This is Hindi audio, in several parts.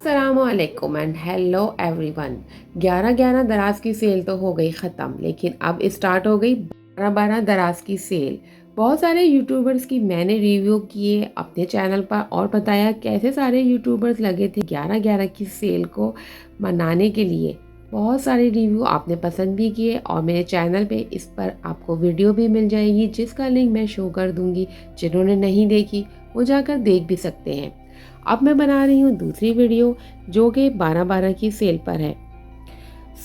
अस्सलामुअलैकुम एंड हेलो एवरीवन। 11-11 दराज की सेल तो हो गई ख़त्म, लेकिन अब स्टार्ट हो गई 12-12 दराज की सेल। बहुत सारे यूट्यूबर्स की मैंने रिव्यू किए अपने चैनल पर और बताया कैसे सारे यूट्यूबर्स लगे थे 11-11 की सेल को मनाने के लिए। बहुत सारे रिव्यू आपने पसंद भी किए और मेरे चैनल पे इस पर आपको वीडियो भी मिल जाएगी जिसका लिंक मैं शो कर दूंगी। जिन्होंने नहीं देखी वो जाकर देख भी सकते हैं। अब मैं बना रही हूँ दूसरी वीडियो जो कि 12-12 की सेल पर है।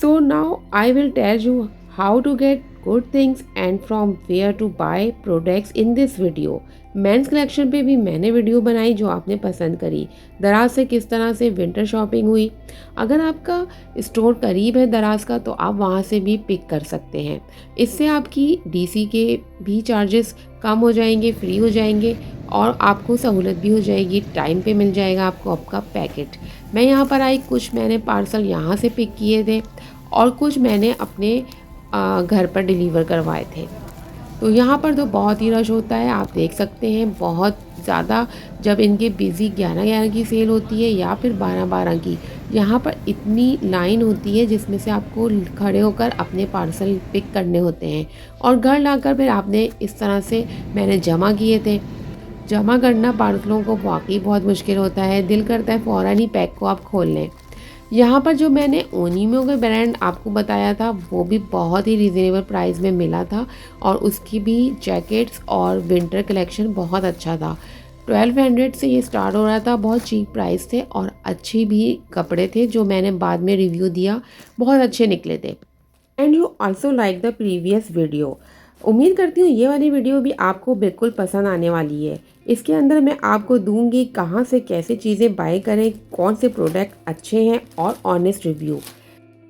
So now I will tell you how to get good things and from where to buy products in this video. Men's collection पे भी मैंने वीडियो बनाई जो आपने पसंद करी। दराज से किस तरह से विंटर शॉपिंग हुई। अगर आपका स्टोर करीब है दराज का तो आप वहाँ से भी पिक कर सकते हैं। इससे आपकी डीसी के भी चार्जेस कम हो जाएंगे, फ्री हो जाएंगे और आपको सहूलत भी हो जाएगी। टाइम पे मिल जाएगा आपको आपका पैकेट। मैं यहाँ पर आई, कुछ मैंने पार्सल यहाँ से पिक किए थे और कुछ मैंने अपने घर पर डिलीवर करवाए थे। तो यहाँ पर तो बहुत ही रश होता है, आप देख सकते हैं बहुत ज़्यादा। जब इनके बिज़ी 11-11 की सेल होती है या फिर 12-12 की, यहाँ पर इतनी लाइन होती है जिसमें से आपको खड़े होकर अपने पार्सल पिक करने होते हैं और घर लाकर फिर आपने इस तरह से मैंने जमा किए थे। जमा करना पार्सलों को वाकई बहुत मुश्किल होता है, दिल करता है फ़ौरन ही पैक को आप खोल लें। यहाँ पर जो मैंने ओनिमो का ब्रांड आपको बताया था वो भी बहुत ही रिजनेबल प्राइस में मिला था और उसकी भी जैकेट्स और विंटर कलेक्शन बहुत अच्छा था। 1200 से ये स्टार्ट हो रहा था, बहुत चीप प्राइस थे और अच्छी भी कपड़े थे जो मैंने बाद में रिव्यू दिया, बहुत अच्छे निकले थे। And you also like the previous video. उम्मीद करती हूँ ये वाली वीडियो भी आपको बिल्कुल पसंद आने वाली है। इसके अंदर मैं आपको दूंगी कहाँ से कैसे चीज़ें बाय करें, कौन से प्रोडक्ट अच्छे हैं और ऑनेस्ट रिव्यू।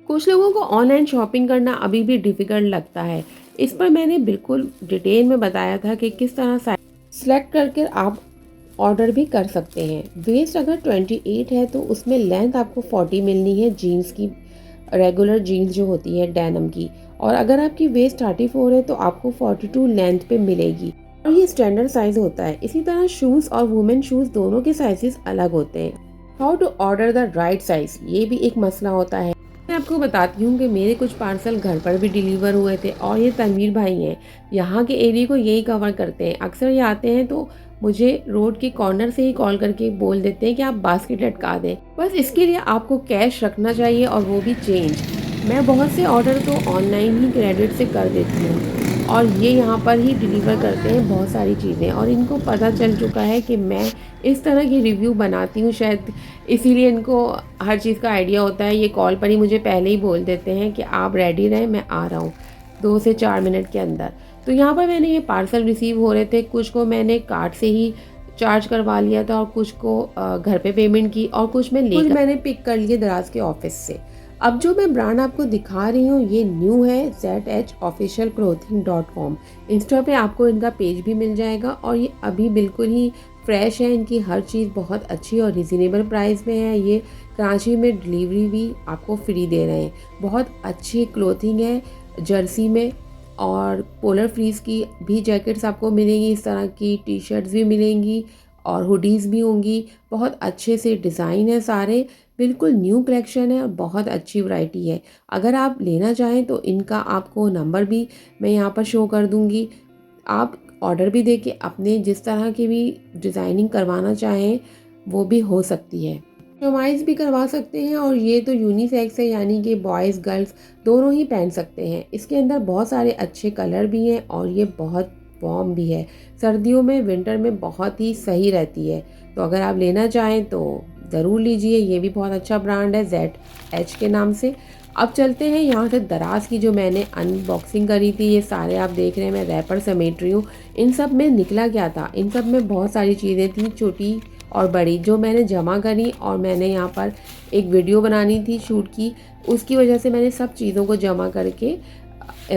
कुछ लोगों को ऑनलाइन शॉपिंग करना अभी भी डिफ़िकल्ट लगता है, इस पर मैंने बिल्कुल डिटेल में बताया था कि किस तरह साइज सेलेक्ट करके आप ऑर्डर भी कर सकते हैं। वेस्ट अगर 28 है तो उसमें लेंथ आपको 40 मिलनी है जीन्स की, रेगुलर जीन्स जो होती है डेनिम की। और अगर आपकी वेस्ट 34 है तो आपको 42 लेंथ पे मिलेगी और ये स्टैंडर्ड साइज होता है। इसी तरह शूज़ और वुमेन शूज़ दोनों के साइजेस अलग होते हैं। How to order the right size, ये भी एक मसला होता है। मैं आपको बताती हूँ कि मेरे कुछ पार्सल घर पर भी डिलीवर हुए थे और ये तनवीर भाई हैं, यहाँ के एरिया को यही कवर करते हैं। अक्सर ये आते हैं तो मुझे रोड के कॉर्नर से ही कॉल करके बोल देते हैं कि आप बास्केट लटका दें। बस इसके लिए आपको कैश रखना चाहिए और वो भी चेंज। मैं बहुत से ऑर्डर तो ऑनलाइन ही क्रेडिट से कर देती हूँ और ये यहाँ पर ही डिलीवर करते हैं बहुत सारी चीज़ें। और इनको पता चल चुका है कि मैं इस तरह की रिव्यू बनाती हूँ, शायद इसीलिए इनको हर चीज़ का आइडिया होता है। ये कॉल पर ही मुझे पहले ही बोल देते हैं कि आप रेडी रहें, मैं आ रहा हूँ 2 से 4 मिनट के अंदर। तो यहाँ पर मैंने ये पार्सल रिसीव हो रहे थे, कुछ को मैंने कार्ड से ही चार्ज करवा लिया था और कुछ को घर पे पेमेंट की और कुछ मैंने पिक कर लिए दराज के ऑफिस से। अब जो मैं ब्रांड आपको दिखा रही हूँ ये न्यू है, zhofficialclothing.com। इंस्टा पे आपको इनका पेज भी मिल जाएगा और ये अभी बिल्कुल ही फ्रेश है। इनकी हर चीज़ बहुत अच्छी और रिजनेबल प्राइस में है। ये कराची में डिलीवरी भी आपको फ्री दे रहे हैं। बहुत अच्छी क्लोथिंग है जर्सी में और पोलर फ्रीज की भी जैकेट्स आपको मिलेंगी, इस तरह की टी शर्ट्स भी मिलेंगी और हुडीज़ भी होंगी। बहुत अच्छे से डिज़ाइन है, सारे बिल्कुल न्यू कलेक्शन है और बहुत अच्छी वैरायटी है। अगर आप लेना चाहें तो इनका आपको नंबर भी मैं यहाँ पर शो कर दूँगी। आप ऑर्डर भी दे के अपने जिस तरह की भी डिज़ाइनिंग करवाना चाहें वो भी हो सकती है, कस्टमाइज़ भी करवा सकते हैं। और ये तो यूनिसेक्स है, यानी कि बॉयज़ गर्ल्स दोनों ही पहन सकते हैं। इसके अंदर बहुत सारे अच्छे कलर भी हैं और ये बहुत वार्म भी है, सर्दियों में विंटर में बहुत ही सही रहती है। तो अगर आप लेना चाहें तो ज़रूर लीजिए। ये भी बहुत अच्छा ब्रांड है ZH के नाम से। अब चलते हैं यहाँ से दराज की जो मैंने अनबॉक्सिंग करी थी। ये सारे आप देख रहे हैं, मैं रैपर समेट रही हूँ। इन सब में निकला क्या था, इन सब में बहुत सारी चीज़ें थी छोटी और बड़ी जो मैंने जमा करी और मैंने यहाँ पर एक वीडियो बनानी थी शूट की, उसकी वजह से मैंने सब चीज़ों को जमा करके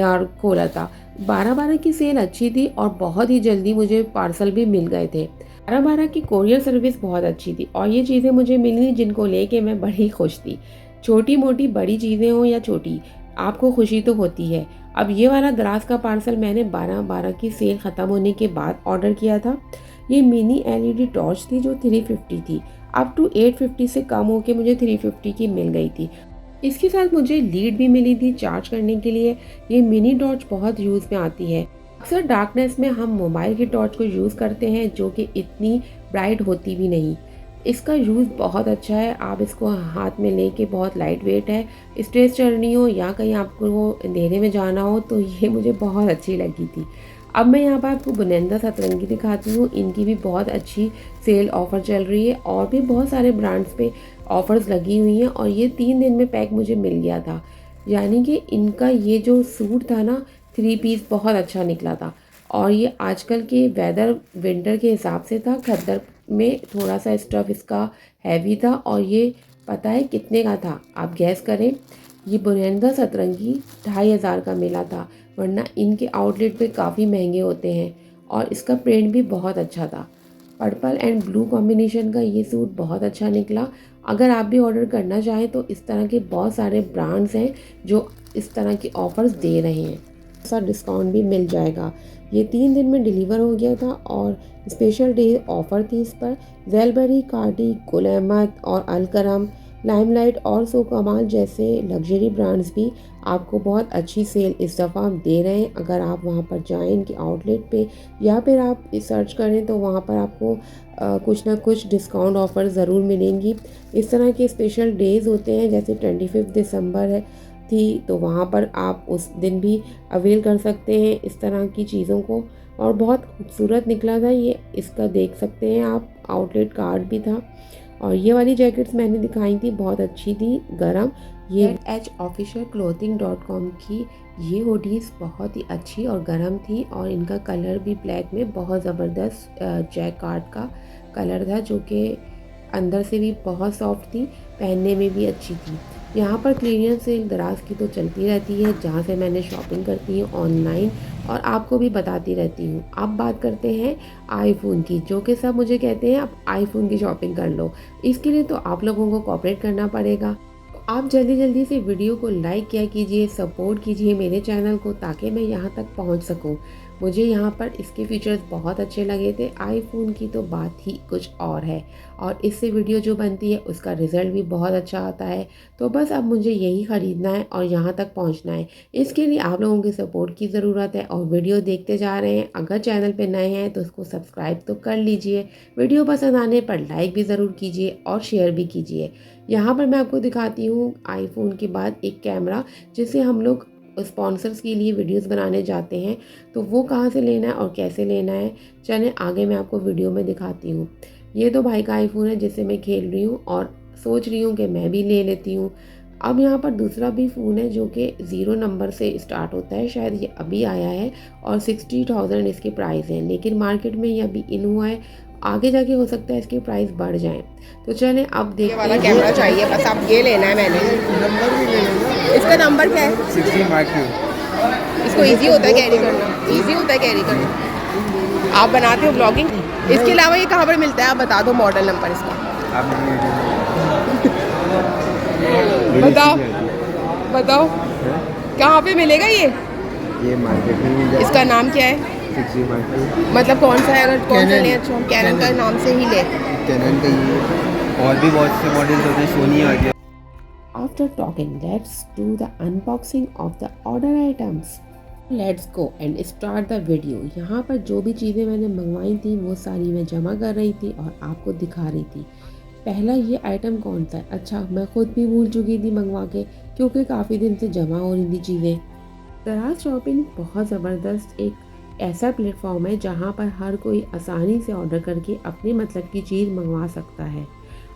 और खोला था। 12-12 की सेल अच्छी थी और बहुत ही जल्दी मुझे पार्सल भी मिल गए थे। 12-12 की कोरियर सर्विस बहुत अच्छी थी और ये चीज़ें मुझे मिली जिनको लेके मैं बड़ी खुश थी। छोटी मोटी बड़ी चीज़ें हों या छोटी, आपको खुशी तो होती है। अब ये वाला दराज का पार्सल मैंने 12-12 की सेल ख़त्म होने के बाद ऑर्डर किया था। ये मिनी LED टॉर्च थी जो 350 थी। अप टू 850 से कम होके मुझे 350 की मिल गई थी। इसके साथ मुझे लीड भी मिली थी चार्ज करने के लिए। ये मिनी टॉर्च बहुत यूज़ में आती है। अक्सर डार्कनेस में हम मोबाइल की टॉर्च को यूज़ करते हैं जो कि इतनी ब्राइट होती भी नहीं। इसका यूज़ बहुत अच्छा है। आप इसको हाथ में लेके, बहुत लाइट वेट है, स्टेज चढ़नी हो या कहीं आपको वो अंधेरे में जाना हो तो ये मुझे बहुत अच्छी लगी थी। अब मैं यहाँ पर आपको बोनिंदा सतरंगी दिखाती हूँ। इनकी भी बहुत अच्छी सेल ऑफ़र चल रही है और भी बहुत सारे ब्रांड्स पे ऑफ़र्स लगी हुई हैं और ये 3 दिन में पैक मुझे मिल गया था। यानी कि इनका ये जो सूट था ना, 3 पीस, बहुत अच्छा निकला था और ये आजकल के वेदर विंटर के हिसाब से था। खद्दर में थोड़ा सा स्टफ़ इसका हैवी था और ये पता है कितने का था? आप गैस करें। ये बोनिंदा सतरंगी 2500 का मिला था, वरना इनके आउटलेट पे काफ़ी महंगे होते हैं और इसका प्रिंट भी बहुत अच्छा था। पर्पल एंड ब्लू कॉम्बिनेशन का ये सूट बहुत अच्छा निकला। अगर आप भी ऑर्डर करना चाहें तो इस तरह के बहुत सारे ब्रांड्स हैं जो इस तरह की ऑफ़र्स दे रहे हैं। सा डिस्काउंट भी मिल जाएगा। ये 3 दिन में डिलीवर हो गया था और स्पेशल डे ऑफ़र थी इस पर। ज़ेलबरी, कार्टी, गुल अहमद और अलकरम, लाइमलाइट और सो कमाल जैसे लग्जरी ब्रांड्स भी आपको बहुत अच्छी सेल इस दफ़ा दे रहे हैं। अगर आप वहाँ पर जाएं इनके आउटलेट पे या फिर आप सर्च करें तो वहाँ पर आपको कुछ ना कुछ डिस्काउंट ऑफ़र ज़रूर मिलेंगी। इस तरह के स्पेशल डेज़ होते हैं, जैसे 25 दिसंबर है थी तो वहाँ पर आप उस दिन भी अवेल कर सकते हैं इस तरह की चीज़ों को। और बहुत खूबसूरत निकला था ये, इसका देख सकते हैं आप, आउटलेट कार्ड भी था। और ये वाली जैकेट्स मैंने दिखाई थी, बहुत अच्छी थी, गरम। ये HOfficialClothing.com की ये हुडीज़ बहुत ही अच्छी और गरम थी और इनका कलर भी ब्लैक में बहुत ज़बरदस्त जैकार्ड का कलर था जो कि अंदर से भी बहुत सॉफ्ट थी, पहनने में भी अच्छी थी। यहाँ पर क्लियरेंस सेल दराज की तो चलती रहती है, जहाँ से मैंने शॉपिंग करती हूँ ऑनलाइन और आपको भी बताती रहती हूँ। अब बात करते हैं आईफ़ोन की, जो कि सब मुझे कहते हैं आप आईफ़ोन की शॉपिंग कर लो। इसके लिए तो आप लोगों को कोऑपरेट करना पड़ेगा। तो आप जल्दी जल्दी से वीडियो को लाइक किया कीजिए, सपोर्ट कीजिए मेरे चैनल को ताकि मैं यहाँ तक पहुँच सकूँ। मुझे यहाँ पर इसके फीचर्स बहुत अच्छे लगे थे। आईफ़ोन की तो बात ही कुछ और है और इससे वीडियो जो बनती है उसका रिज़ल्ट भी बहुत अच्छा आता है। तो बस अब मुझे यही ख़रीदना है और यहाँ तक पहुँचना है। इसके लिए आप लोगों के सपोर्ट की ज़रूरत है और वीडियो देखते जा रहे हैं। अगर चैनल पे नए हैं तो उसको सब्सक्राइब तो कर लीजिए। वीडियो पसंद आने पर लाइक भी ज़रूर कीजिए और शेयर भी कीजिए। यहाँ पर मैं आपको दिखाती हूँ आईफ़ोन के बाद एक कैमरा, जिससे हम लोग स्पॉन्सर्स के लिए वीडियोस बनाने जाते हैं, तो वो कहाँ से लेना है और कैसे लेना है, चलें आगे मैं आपको वीडियो में दिखाती हूँ। ये तो भाई का आईफ़ोन है जिससे मैं खेल रही हूँ और सोच रही हूँ कि मैं भी ले लेती हूँ। अब यहाँ पर दूसरा भी फ़ोन है जो कि 0 नंबर से स्टार्ट होता है, शायद ये अभी आया है और 60,000 इसके प्राइस है, लेकिन मार्केट में ये अभी इन हुआ है, आगे जाके हो सकता है इसके प्राइस बढ़ जाएं। तो चलें अब देखते हैं। ये वाला कैमरा चाहिए, बस अब ये लेना है मैंने। नंबर भी ले लेंगे। इसका नंबर क्या है? 16 मार्क टू। इसको इजी होता है कैरी करना, इजी होता है कैरी करना। आप बनाते हो ब्लॉगिंग? इसके अलावा ये कहाँ पर मिलता है, आप बता दो मॉडल नंबर इसका। बताओ बताओ कहाँ पे मिलेगा ये मार्केट में मिल जाएगा। इसका नाम क्या है? 16 मार्क टू। मतलब कौन सा है? अगर कौन सा लें? अच्छा, कैनन का नाम से ही ले। कैनन का ये और भी बहुत से मॉडल्स होते हैं, सोनी आ गया। After talking, let's do the unboxing of the order items. Let's go and start the video. यहाँ पर जो भी चीज़ें मैंने मंगवाई थी वो सारी मैं जमा कर रही थी और आपको दिखा रही थी। पहला ये आइटम कौन सा है? अच्छा, मैं ख़ुद भी भूल चुकी थी मंगवा के, क्योंकि काफ़ी दिन से जमा हो रही थी चीज़ें। दराज शॉपिंग बहुत ज़बरदस्त एक ऐसा प्लेटफॉर्म है जहाँ पर हर कोई आसानी से ऑर्डर करके अपने मतलब की चीज़ मंगवा सकता है।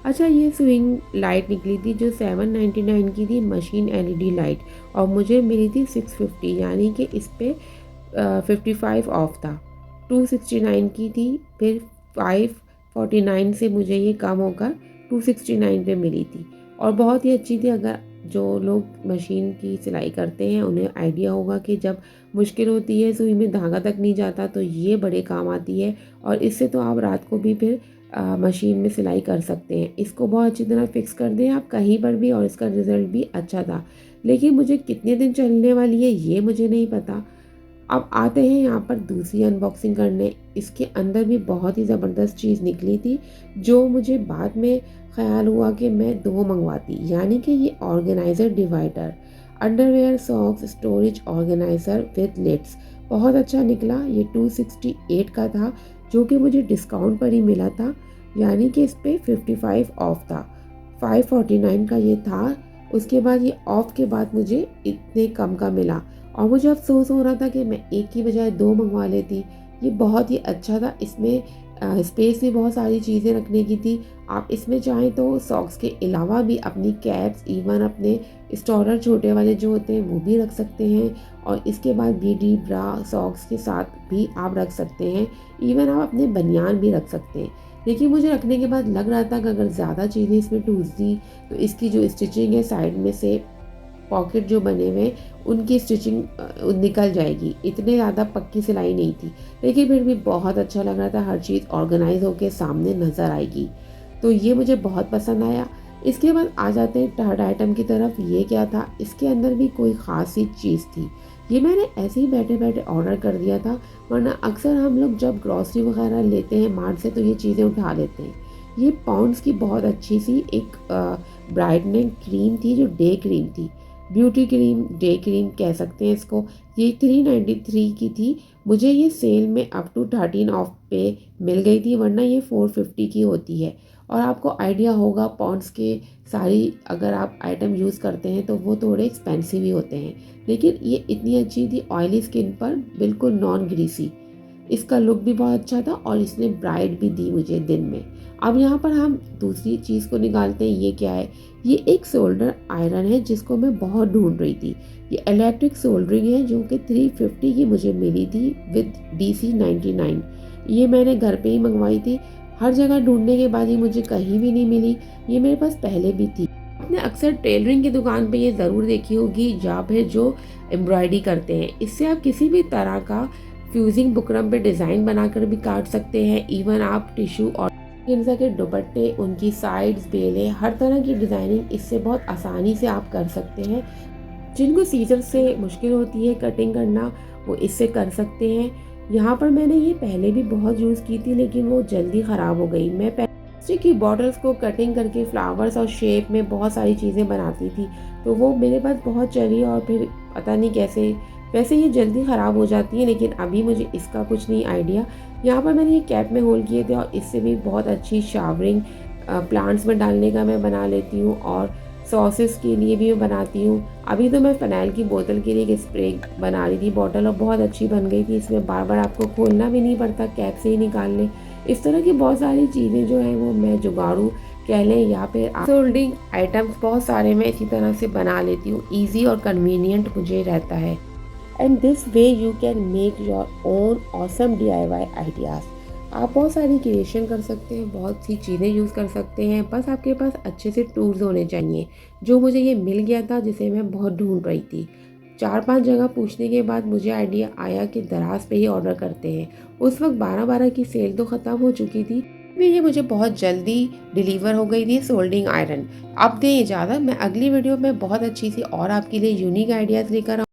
अच्छा, ये स्विंग लाइट निकली थी जो 799 की थी, मशीन एलईडी लाइट, और मुझे मिली थी 650, यानी कि इस पे 55 ऑफ था। 269 की थी, फिर 549 से मुझे ये कम होकर 269 पे मिली थी और बहुत ही अच्छी थी। अगर जो लोग मशीन की सिलाई करते हैं उन्हें आइडिया होगा कि जब मुश्किल होती है, सुई में धागा तक नहीं जाता, तो ये बड़े काम आती है और इससे तो आप रात को भी फिर मशीन में सिलाई कर सकते हैं। इसको बहुत अच्छी तरह फिक्स कर दें आप कहीं पर भी और इसका रिज़ल्ट भी अच्छा था। लेकिन मुझे कितने दिन चलने वाली है ये मुझे नहीं पता। अब आते हैं यहाँ पर दूसरी अनबॉक्सिंग करने। इसके अंदर भी बहुत ही ज़बरदस्त चीज़ निकली थी, जो मुझे बाद में ख़्याल हुआ कि मैं 2 मँगवाती, यानी कि ये organiser divider, underwear socks storage organiser with lids. बहुत अच्छा निकला। ये 268 का था, जो कि मुझे डिस्काउंट पर ही मिला था, यानी कि इस पे 55 ऑफ था। 549 का ये था। उसके बाद ये ऑफ के बाद मुझे इतने कम का मिला और मुझे अफ़सोस हो रहा था कि मैं एक की बजाय 2 मँगवा लेती। ये बहुत ही अच्छा था। इसमें स्पेस भी बहुत सारी चीज़ें रखने की थी। आप इसमें चाहें तो सॉक्स के अलावा भी अपनी कैप्स, इवन अपने स्टोरर छोटे वाले जो होते हैं वो भी रख सकते हैं, और इसके बाद बीडी ब्रा सॉक्स के साथ भी आप रख सकते हैं। इवन आप अपने बनियान भी रख सकते हैं। लेकिन मुझे रखने के बाद लग रहा था कि अगर ज़्यादा चीज़ें इसमें ठूस दी तो इसकी जो स्टिचिंग है साइड में से पॉकेट जो बने हुए हैं उनकी स्टिचिंग निकल जाएगी। इतने ज़्यादा पक्की सिलाई नहीं थी, लेकिन फिर भी बहुत अच्छा लग रहा था। हर चीज़ ऑर्गेनाइज होकर सामने नज़र आएगी, तो ये मुझे बहुत पसंद आया। इसके बाद आ जाते हैं थर्ड आइटम की तरफ। ये क्या था? इसके अंदर भी कोई ख़ास सी चीज़ थी। ये मैंने ऐसे ही बैठे बैठे ऑर्डर कर दिया था, वरना अक्सर हम लोग जब ग्रॉसरी वगैरह लेते हैं मार्ट से तो ये चीज़ें उठा लेते हैं। ये पॉन्ड्स की बहुत अच्छी सी एक ब्राइटनिंग क्रीम थी, जो डे क्रीम थी, ब्यूटी क्रीम, डे क्रीम कह सकते हैं इसको। ये 393 की थी। मुझे ये सेल में अप टू 13 ऑफ पे मिल गई थी, वरना ये 450 की होती है। और आपको आइडिया होगा पॉन्ड्स के सारी अगर आप आइटम यूज़ करते हैं तो वो थोड़े एक्सपेंसिव ही होते हैं, लेकिन ये इतनी अच्छी थी ऑयली स्किन पर, बिल्कुल नॉन ग्रीसी। इसका लुक भी बहुत अच्छा था और इसने ब्राइट भी दी मुझे दिन में। अब यहाँ पर हम दूसरी चीज़ को निकालते हैं। ये क्या है? ये एक सोल्डर आयरन है जिसको मैं बहुत ढूंढ रही थी। ये इलेक्ट्रिक सोल्डरिंग है, जो कि 350 की मुझे मिली थी विद DC 99। ये मैंने घर पे ही मंगवाई थी। हर जगह ढूंढने के बाद ये मुझे कहीं भी नहीं मिली। ये मेरे पास पहले भी थी। आपने अक्सर टेलरिंग की दुकान पे ये ज़रूर देखी होगी, या फिर जो एम्ब्रॉयडरी करते हैं। इससे आप किसी भी तरह का फ्यूजिंग बुकरम पे डिज़ाइन बनाकर भी काट सकते हैं। इवन आप टिश्यू और ऑर्गेन्जा के दुपट्टे, उनकी साइड्स, बेलें, हर तरह की डिज़ाइनिंग इससे बहुत आसानी से आप कर सकते हैं। जिनको सीजर से मुश्किल होती है कटिंग करना, वो इससे कर सकते हैं। यहाँ पर मैंने ये पहले भी बहुत यूज़ की थी, लेकिन वो जल्दी ख़राब हो गई। मैं प्लास्टिक की बॉटल्स को कटिंग करके फ्लावर्स और शेप में बहुत सारी चीज़ें बनाती थी, तो वो मेरे पास बहुत चली और फिर पता नहीं कैसे, वैसे ये जल्दी ख़राब हो जाती है, लेकिन अभी मुझे इसका कुछ नहीं आइडिया। यहाँ पर मैंने ये कैप में होल किए थे और इससे भी बहुत अच्छी शावरिंग प्लांट्स में डालने का मैं बना लेती हूँ, और सॉसेस के लिए भी मैं बनाती हूँ। अभी तो मैं फ़िनाइल की बोतल के लिए एक स्प्रे बना रही थी बॉटल, और बहुत अच्छी बन गई थी। इसमें बार बार आपको खोलना भी नहीं पड़ता, कैप से ही निकाल लें। इस तरह की बहुत सारी चीज़ें जो हैं वो मैं जुगाड़ू कह लें, या फिर सोल्डिंग आइटम्स बहुत सारे मैं इसी तरह से बना लेती हूँ। ईजी और कन्वीनियंट मुझे रहता है। And this way you can make your own awesome DIY ideas. आप बहुत सारी क्रिएशन कर सकते हैं, बहुत सी चीज़ें यूज़ कर सकते हैं, बस आपके पास अच्छे से टूल्स होने चाहिए। जो मुझे ये मिल गया था, जिसे मैं बहुत ढूंढ रही थी। 4-5 जगह पूछने के बाद मुझे आइडिया आया कि दराज पे ही ऑर्डर करते हैं। उस वक्त 12-12 की सेल तो ख़त्म हो चुकी थी, फिर ये मुझे बहुत जल्दी डिलीवर हो गई थी सोल्डिंग आयरन। अब दें इजाज़त, मैं अगली वीडियो में बहुत अच्छी सी और आपके लिए यूनिक आइडियाज़ लेकर